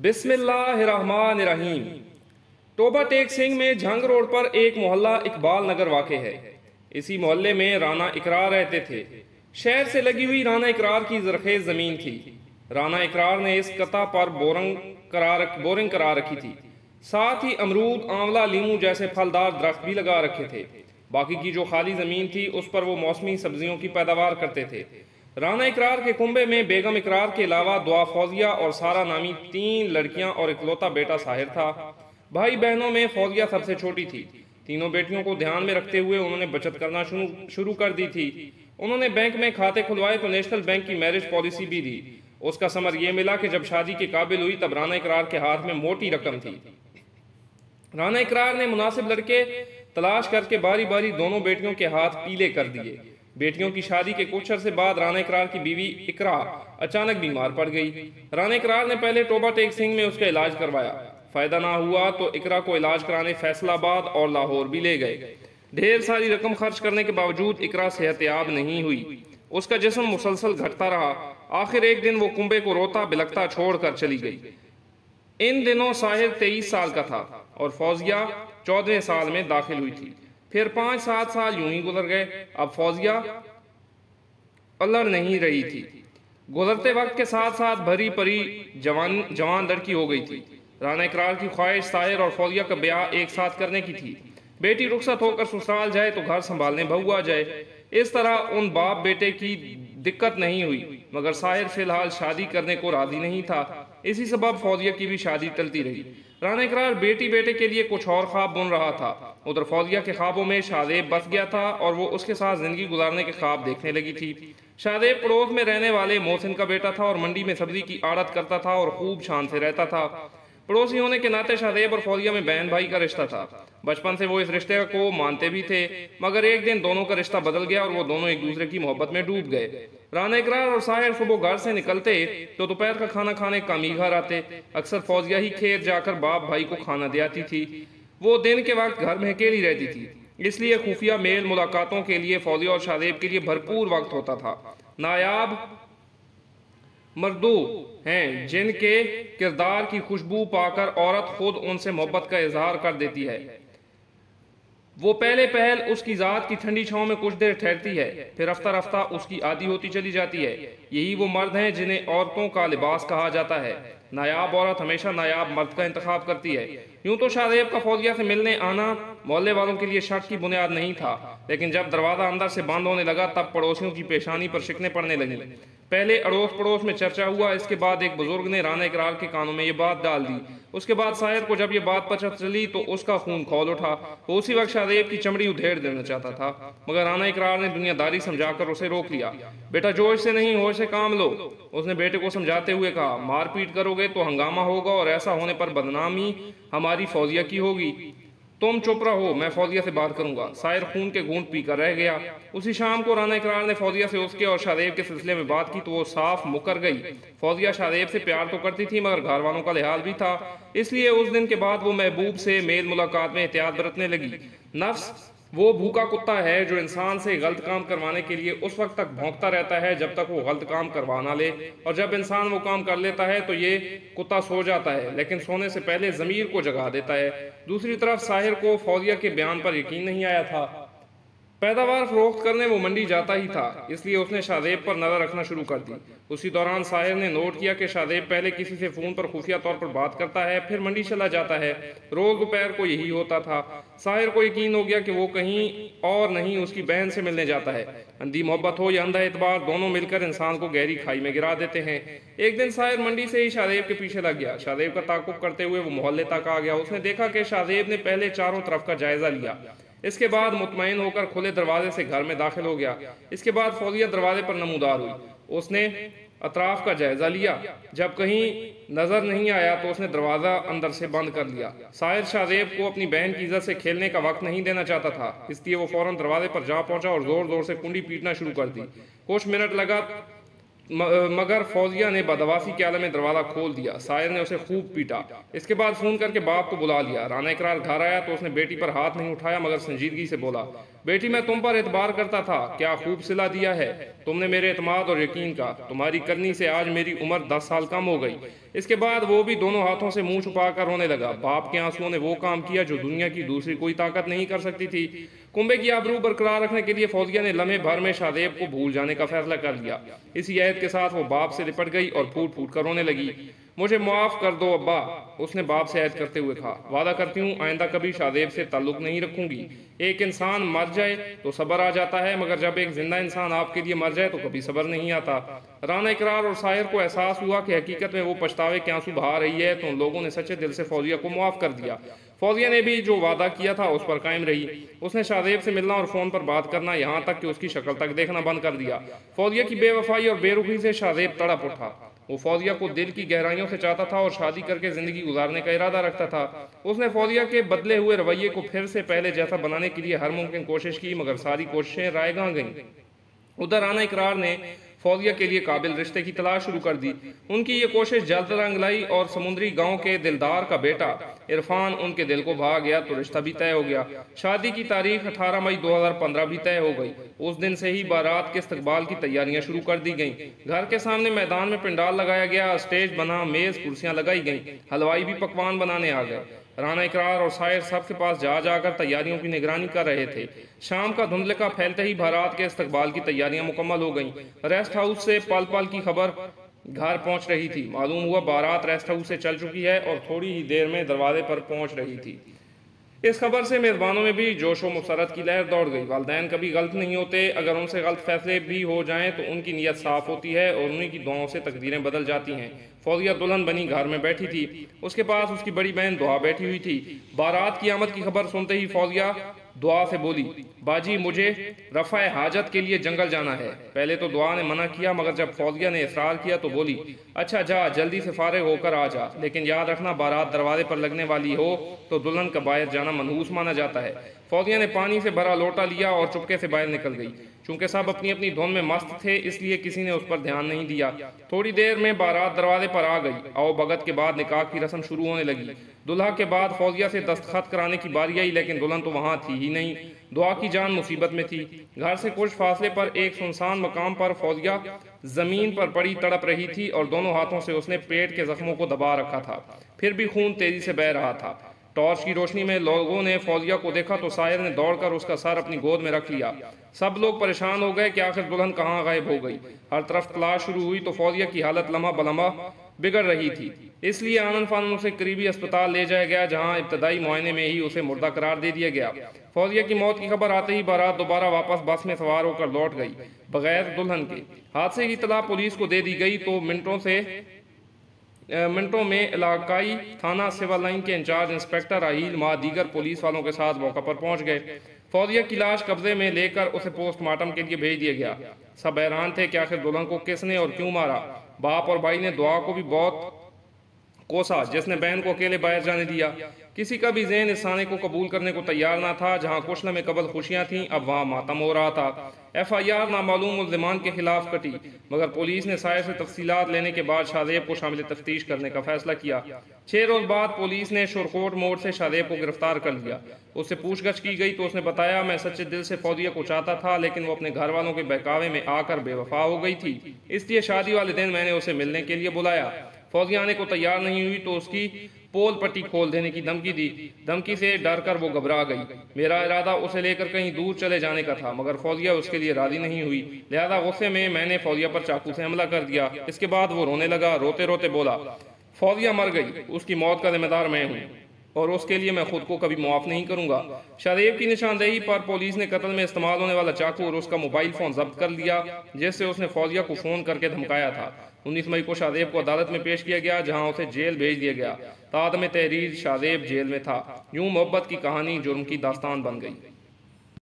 बिस्मिल्लाहिर्रहमानिर्रहीम। Toba take Singh में Jhang road पर एक मोहल्ला इकबाल नगर वाक़ है। इसी मोहल्ले में राना इकरार रहते थे। शहर से लगी हुई राना इकरार की ज़रखेज़ ज़मीन थी। राना इकरार ने इस कता पर बोरिंग करा रखी थी। साथ ही अमरूद, आंवला, लीमू जैसे फलदार दरख्त भी लगा रखे थे। बाकी की जो खाली ज़मीन थी उस पर वो मौसमी सब्जियों की पैदावार करते थे। राना इकरार के कुंबे में बेगम इकरार के अलावा दुआ फौजिया और सारा नामी 3 लड़कियां और इकलौता बेटा साहिर था। भाई बहनों में फौजिया सबसे छोटी थी। तीनों बेटियों को ध्यान में रखते हुए उन्होंने बचत करना शुरू कर दी थी। उन्होंने बैंक में खाते खुलवाए तो नेशनल बैंक की मैरिज पॉलिसी भी दी। उसका समर यह मिला कि जब शादी के काबिल हुई तब राना इकरार के हाथ में मोटी रकम थी। राना इकरार ने मुनासिब लड़के तलाश करके बारी बारी दोनों बेटियों के हाथ पीले कर दिए। बेटियों की शादी के कुछ अरसे बाद राना इकरार की बीवी इकरा अचानक बीमार पड़ गई। राना इकरार ने पहले टोबा टेक सिंह में उसका इलाज करवाया। फायदा ना हुआ तो इकरा को इलाज कराने फैसलाबाद और लाहौर भी ले गए। ढेर सारी रकम खर्च करने के बावजूद इकरा सेहतयाब नहीं हुई। उसका जिस्म मुसलसल घटता रहा। आखिर एक दिन वो कुंबे को रोता बिलखता छोड़कर चली गई। इन दिनों साहिर 23 साल का था और फौजिया 14वें साल में दाखिल हुई थी। फिर 5-7 साल यूं ही गुजर गए। अब फौजिया अल्लड़ नहीं रही थी। गुजरते वक्त के साथ साथ भरी परी जवान लड़की हो गई थी। राना इकरार की ख्वाहिश साहिर और फौजिया का ब्याह एक साथ करने की थी। बेटी रुखसत होकर ससुराल जाए तो घर संभालने बहू आ जाए। इस तरह उन बाप बेटे की दिक्कत नहीं हुई, मगर साहिर फिलहाल शादी करने को राजी नहीं था। इसी सबब फौजिया की भी शादी टलती रही। राना इकरार बेटी बेटे के लिए कुछ और ख्वाब बुन रहा था। उधर फौजिया के ख्वाबों में शादेब बस गया था और वो उसके साथ जिंदगी गुजारने के ख्वाब देखने लगी थी। शादेब पड़ोस में रहने वाले मोहसिन का बेटा था और मंडी में सब्जी की आड़त करता था और खूब शान से रहता था। पड़ोसी होने के नाते शादेब और फौजिया में बहन भाई का रिश्ता था। बचपन से वो इस रिश्ते को मानते भी थे, मगर एक दिन दोनों का रिश्ता बदल गया और वो दोनों एक दूसरे की मोहब्बत में डूब गए। राना इकरार और साहिर सुबह घर से निकलते तो दोपहर का खाना खाने कम ही घर आते। अक्सर फौजिया ही खेत जाकर बाप भाई को खाना दे आती थी। वो दिन के वक्त घर में अकेली रहती थी, इसलिए खुफिया मेल मुलाकातों के लिए फौजिया और शादेब के लिए भरपूर वक्त होता था। नायाब मर्दू हैं जिनके किरदार की खुशबू पाकर औरत खुद उनसे मोहब्बत का इजहार कर देती है। वो पहले पहल उसकी जात की ठंडी छांव में कुछ देर ठहरती है, फिर रफ्ता रफ्ता उसकी आदी होती चली जाती है। यही वो मर्द हैं जिन्हें औरतों का लिबास कहा जाता है। नायाब औरत हमेशा नायाब मर्द का इंतखाब करती है। यूं तो शादेब का फौजिया से मिलने आना मोहल्ले वालों के लिए शक की बुनियाद नहीं था, लेकिन जब दरवाजा अंदर से बंद होने लगा तब पड़ोसियों की पेशानी पर शिकने पड़ने लगी। पहले अड़ोस पड़ोस में चर्चा हुआ। इसके बाद एक बुजुर्ग ने राना इकरार के कानों में ये बात डाल दी। उसके बाद साहिर को जब ये बात पता चली तो उसका खून खौल उठा। वो उसी वक्त शादेब की चमड़ी उधेड़ देना चाहता था, मगर राना इकरार ने दुनियादारी समझाकर उसे रोक लिया। बेटा जोश से नहीं होश से काम लो, उसने बेटे को समझाते हुए कहा। मारपीट करोगे तो हंगामा होगा और ऐसा होने पर बदनामी हमारी फौजिया की होगी। तुम चुप रहो, मैं फौजिया से बात करूंगा। साहिर खून के घूंट पीकर रह गया। उसी शाम को राना इकरार ने फौजिया से उसके और शादेब के सिलसिले में बात की तो वो साफ मुकर गई। फौजिया शादेब से प्यार तो करती थी, मगर घर वालों का लिहाज भी था, इसलिए उस दिन के बाद वो महबूब से मेल मुलाकात में एहतियात बरतने लगी। नफ्स वो भूखा कुत्ता है जो इंसान से गलत काम करवाने के लिए उस वक्त तक भौंकता रहता है जब तक वो गलत काम करवा ना ले, और जब इंसान वो काम कर लेता है तो ये कुत्ता सो जाता है, लेकिन सोने से पहले ज़मीर को जगा देता है। दूसरी तरफ साहिर को फौजिया के बयान पर यकीन नहीं आया था। पैदावार फरोख्त करने वो मंडी जाता ही था, इसलिए उसने शादेब पर नजर रखना शुरू कर दी। उसी दौरान साहिर ने नोट किया कि शादेब पहले किसी से फोन पर खुफिया तौर पर बात करता है, फिर मंडी चला जाता है। रोज दोपहर को यही होता था। साहिर को यकीन हो गया कि वो कहीं और नहीं उसकी बहन से मिलने जाता है। अंधी मोहब्बत हो या अंधा एतबार, दोनों मिलकर इंसान को गहरी खाई में गिरा देते हैं। एक दिन साहिर मंडी से ही शादेब के पीछे लग गया। शादेब का ताकुब करते हुए वो मोहल्ले तक आ गया। उसने देखा कि शादेब ने पहले चारों तरफ का जायजा लिया। इसके बाद मुतमईन होकर खुले दरवाजे से घर में दाखिल हो गया। इसके बाद फौजिया दरवाजे पर नमूदार हुई। उसने अतराफ का जायजा लिया। जब कहीं नजर नहीं आया तो उसने दरवाजा अंदर से बंद कर लिया। साहिर शादेब को अपनी बहन की इज्जत से खेलने का वक्त नहीं देना चाहता था, इसलिए वो फौरन दरवाजे पर जा पहुंचा और जोर जोर से कुंडी पीटना शुरू कर दी। कुछ मिनट लगा, मगर फौजिया ने बदवासी के आलम में दरवाजा खोल दिया। साहिर ने उसे खूब पीटा। इसके बाद फोन करके बाप को बुला लिया। राना इकरार घर आया तो उसने बेटी पर हाथ नहीं उठाया, मगर संजीदगी से बोला, बेटी मैं तुम पर एतबार करता था, क्या खूब सिला दिया है तुमने मेरे एतमाद और यकीन का। तुम्हारी करनी से आज मेरी उम्र 10 साल कम हो गई। इसके बाद वो भी दोनों हाथों से मुंह छुपा कर रोने लगा। बाप के आंसुओं ने वो काम किया जो दुनिया की दूसरी कोई ताकत नहीं कर सकती थी। कुंबे की आबरू बरकरार रखने के लिए फौजिया ने लम्हे भर में शादेब को भूल जाने का फैसला कर लिया। इसी अहद के साथ वो बाप से लिपट गई और फूट फूट कर रोने लगी। मुझे माफ कर दो अब्बा, उसने बाप से अहद करते हुए कहा। वादा करती हूँ आइंदा कभी शादेब से ताल्लुक नहीं रखूंगी। एक इंसान मर जाए तो सब्र आ जाता है, मगर जब एक जिंदा इंसान आपके लिए मर जाए तो कभी सब्र नहीं आता। राना इकरार और साहिर को एहसास हुआ कि हकीकत में वो पछतावे के आंसू बहा रही है, तो उन लोगों ने सच्चे दिल से फौजिया को माफ कर दिया। फौजिया ने भी जो वादा किया था उस पर कायम रही। उसने शादेब से मिलना और फोन पर बात करना, यहाँ तक कि उसकी शक्ल तक देखना बंद कर दिया। फौजिया की बेवफाई और बेरुखी से शादेब तड़प उठा। वो फौजिया को दिल की गहराइयों से चाहता था और शादी करके जिंदगी गुजारने का इरादा रखता था। उसने फौजिया के बदले हुए रवैये को फिर से पहले जैसा बनाने के लिए हर मुमकिन कोशिश की, मगर सारी कोशिशें रायगां गईं। उधर राना इकरार ने फौजिया के लिए काबिल रिश्ते की तलाश शुरू कर दी। उनकी ये कोशिश जल्द रंग लाई और समुद्री गांव के दिलदार का बेटा इरफान उनके दिल को भा गया तो रिश्ता भी तय हो गया। शादी की तारीख 18 मई 2015 भी तय हो गई। उस दिन से ही बारात के इस्तकबाल की तैयारियां शुरू कर दी गईं। घर के सामने मैदान में पंडाल लगाया गया, स्टेज बना, मेज कुर्सियां लगाई गईं, हलवाई भी पकवान बनाने आ गए। राना इकरार और साहिर सबके पास जा जाकर तैयारियों की निगरानी कर रहे थे। शाम का धुंधलका फैलते ही बारात के इस्तकबाल की तैयारियां मुकम्मल हो गईं। रेस्ट हाउस से पल पल की खबर घर पहुंच रही थी। मालूम हुआ बारात रेस्ट हाउस से चल चुकी है और थोड़ी ही देर में दरवाजे पर पहुंच रही थी। इस खबर से मेज़बानों में भी जोशो मुसरत की लहर दौड़ गई। वालिदैन कभी गलत नहीं होते, अगर उनसे गलत फैसले भी हो जाएं तो उनकी नीयत साफ होती है और उन्हीं की दुआओं से तकदीरें बदल जाती हैं। फौजिया दुल्हन बनी घर में बैठी थी। उसके पास उसकी बड़ी बहन दुआ बैठी हुई थी। बारात की आमद की खबर सुनते ही फौजिया दुआ से बोली, बाजी मुझे रफ़ा हाजत के लिए जंगल जाना है। पहले तो दुआ ने मना किया, मगर जब फौजिया ने इसरार किया तो बोली, अच्छा जा, जल्दी से फारिग होकर आ जा, लेकिन याद रखना बारात दरवाजे पर लगने वाली हो तो दुल्हन का बाहर जाना मनहूस माना जाता है। फौजिया ने पानी से भरा लोटा लिया और चुपके से बाहर निकल गई। चूंकि सब अपनी अपनी धुन में मस्त थे, इसलिए किसी ने उस पर ध्यान नहीं दिया। थोड़ी देर में बारात दरवाजे पर आ गई। आओ भगत के बाद निकाह की रस्म शुरू होने लगी। दुल्हा के बाद फौजिया से दस्तखत कराने की बारी आई, लेकिन दुल्हन तो वहां थी ही नहीं। दुआ की जान मुसीबत में थी। घर से कुछ फासले पर एक सुनसान मकाम पर फौजिया जमीन पर पड़ी तड़प रही थी और दोनों हाथों से उसने पेट के जख्मों को दबा रखा था। फिर भी खून तेजी से बह रहा था। टॉर्च की रोशनी में लोगों ने फौजिया को देखा तो साहिर ने दौड़कर उसका सर अपनी गोद में रख लिया। सब लोग परेशान हो गए कि आखिर दुल्हन कहाँ गायब हो गई। हर तरफ तलाश शुरू हुई तो फौजिया की हालत लम्हा बलम्हा बिगड़ रही थी। इसलिए आनन फानन उसे करीबी अस्पताल ले जाया गया, जहां इब्तदाई मुआयने में ही उसे मुर्दा करार दे दिया गया। फौजिया की मौत की खबर आते ही बारात दोबारा वापस बस में सवार होकर लौट गई, बगैर दुल्हन के। हादसे की इत्तला पुलिस को दे दी गई तो मिनटों में इलाकाई थाना सिविल लाइन के इंचार्ज इंस्पेक्टर राहील माँ दीगर पुलिस वालों के साथ मौका पर पहुंच गए। फौजिया की लाश कब्जे में लेकर उसे पोस्टमार्टम के लिए भेज दिया गया। सब हैरान थे कि आखिर दुल्हन को किसने और क्यों मारा। बाप और भाई ने दुआ को भी बहुत कोसा, जिसने बहन को अकेले बाहर जाने दिया। किसी का भी ज़हन इस साने को कबूल करने को तैयार ना था। जहां कुछ लम्हे कबल खुशियां थीं, अब वहां मातम हो रहा था। FIR नामालूम मुल्ज़िमान के खिलाफ कटी, मगर पुलिस ने साहिर से तफसीलात लेने के बाद शादेब को शामिल तफ्तीश करने का फैसला किया। 6 रोज बाद पुलिस ने शुरकोट मोड़ से शादेब को गिरफ्तार कर लिया। उससे पूछगछ की गई तो उसने बताया, मैं सच्चे दिल से फौजिया को चाहता था, लेकिन वो अपने घर वालों के बहकावे में आकर बेवफा हो गई थी, इसलिए शादी वाले दिन मैंने उसे मिलने के लिए बुलाया। फौजिया आने को तैयार नहीं हुई तो उसकी पोल पट्टी खोल देने की धमकी दी। धमकी से डर कर वो घबरा गई। मेरा इरादा उसे लेकर कहीं दूर चले जाने का था, मगर फौजिया उसके लिए राजी नहीं हुई। लिहाजा गुस्से में मैंने फौजिया पर चाकू से हमला कर दिया। इसके बाद वो रोने लगा। रोते रोते बोला, फौजिया मर गई, उसकी मौत का जिम्मेदार मैं हूँ और उसके लिए मैं खुद को कभी माफ नहीं करूंगा। शादेब की निशानदेही पर पुलिस ने कत्ल में इस्तेमाल होने वाला चाकू और उसका मोबाइल फोन जब्त कर लिया, जिससे उसने फौजिया को फोन करके धमकाया था। 19 मई को शादेब को अदालत में पेश किया गया, जहां उसे जेल भेज दिया गया। ताद में तहरीर शादेब जेल में था। यूं मोहब्बत की कहानी जुर्म की दास्तान बन गई।